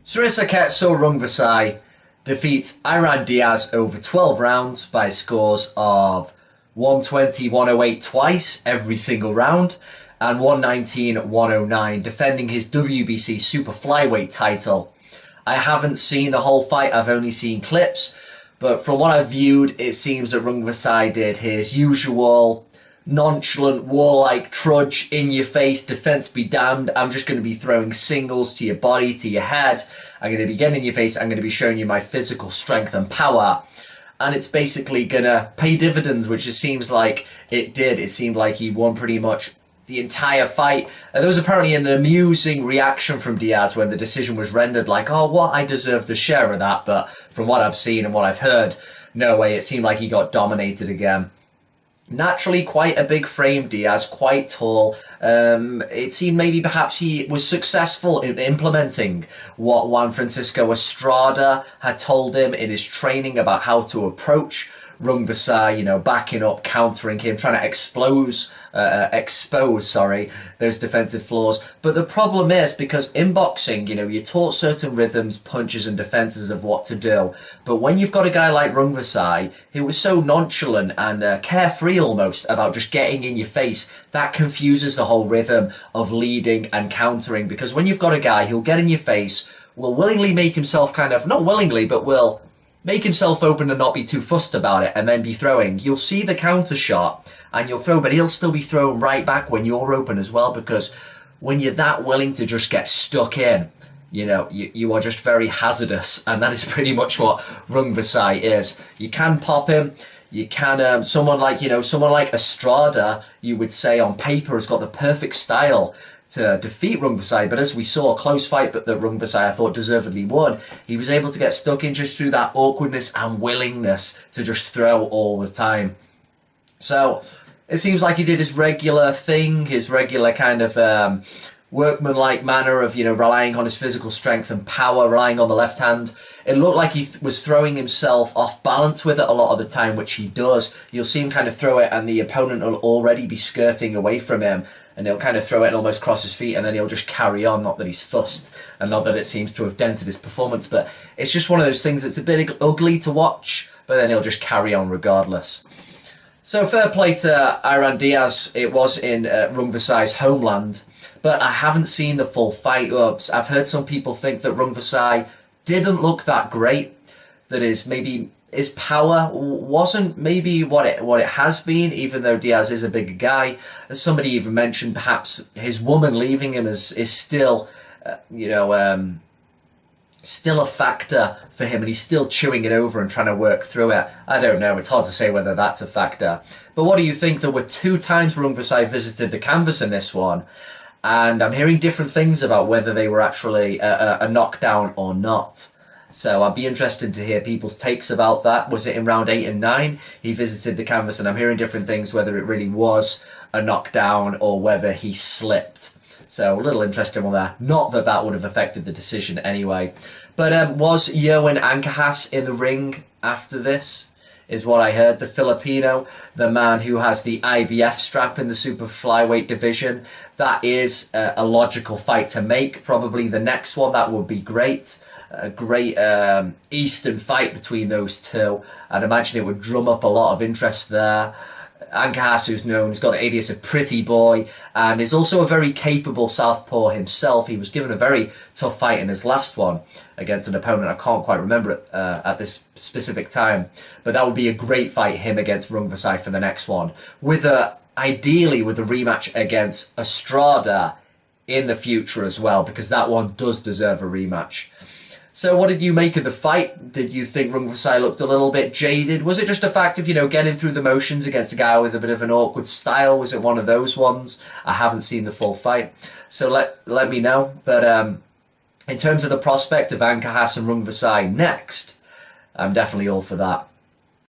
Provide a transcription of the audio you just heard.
Srisaket Rungvisai defeats Diaz over 12 rounds by scores of 120, 108 twice every single round, and 119, 109, defending his WBC Super Flyweight title. I haven't seen the whole fight, I've only seen clips, but from what I've viewed, it seems that Rungvisai did his usual nonchalant, warlike trudge, in your face, defense be damned, I'm just going to be throwing singles to your body, to your head, I'm going to be getting in your face, I'm going to be showing you my physical strength and power. And it's basically going to pay dividends, which it seems like it did. It seemed like he won pretty much the entire fight. There was apparently an amusing reaction from Diaz when the decision was rendered, like, oh, what, I deserved a share of that. But from what I've seen and what I've heard, no way, it seemed like he got dominated again. Naturally quite a big frame, Diaz, quite tall. It seemed maybe perhaps he was successful in implementing what Juan Francisco Estrada had told him in his training about how to approach Rungvisai, you know, backing up, countering him, trying to expose those defensive flaws. But the problem is, because in boxing, you know, you're taught certain rhythms, punches and defenses of what to do. But when you've got a guy like Rungvisai, who was so nonchalant and carefree almost about just getting in your face, that confuses the whole rhythm of leading and countering. Because when you've got a guy who'll get in your face, will willingly make himself kind of, not willingly, but will make himself open and not be too fussed about it, and then be throwing, you'll see the counter shot and you'll throw, but he'll still be throwing right back when you're open as well, because when you're that willing to just get stuck in, you know, you are just very hazardous, and that is pretty much what Rungvisai is. You can pop him, you can, someone like Estrada, you would say on paper has got the perfect style to defeat Rungvisai, but as we saw, a close fight, but that Rungvisai I thought deservedly won. He was able to get stuck in just through that awkwardness and willingness to just throw all the time. So it seems like he did his regular thing, his regular kind of workman-like manner of, you know, relying on his physical strength and power, relying on the left hand. It looked like he was throwing himself off balance with it a lot of the time, which he does. You'll see him kind of throw it and the opponent will already be skirting away from him, and he'll kind of throw it and almost cross his feet, and then he'll just carry on. Not that he's fussed, and not that it seems to have dented his performance, but it's just one of those things that's a bit ugly to watch, but then he'll just carry on regardless. So fair play to Diaz. It was in Rungvisai's homeland, but I haven't seen the full fight. I've heard some people think that Rungvisai didn't look that great, that is, maybe his power wasn't maybe what it has been, even though Diaz is a bigger guy. As somebody even mentioned, perhaps his woman leaving him is still, still a factor for him, and he's still chewing it over and trying to work through it. I don't know, it's hard to say whether that's a factor. But what do you think? There were 2 times Rungvisai visited the canvas in this one, and I'm hearing different things about whether they were actually a knockdown or not. So I'd be interested to hear people's takes about that. Was it in round 8 and 9? He visited the canvas, and I'm hearing different things, whether it really was a knockdown or whether he slipped. So a little interesting one there. Not that that would have affected the decision anyway. But was Yoan Ancajas in the ring after this, is what I heard. The Filipino, the man who has the IBF strap in the super flyweight division. That is a logical fight to make. Probably the next one, that would be great. A great Eastern fight between those two. I'd imagine it would drum up a lot of interest there. Ancajas, who's known, has got the alias of Pretty Boy, and is also a very capable southpaw himself. He was given a very tough fight in his last one against an opponent. I can't quite remember it at this specific time, but that would be a great fight, him against Rungvisai for the next one, with ideally with a rematch against Estrada in the future as well, because that one does deserve a rematch. So what did you make of the fight? Did you think Rungvisai looked a little bit jaded? Was it just a fact of, you know, getting through the motions against a guy with a bit of an awkward style? Was it one of those ones? I haven't seen the full fight, so let me know. But in terms of the prospect of Ancajas and Rungvisai next, I'm definitely all for that.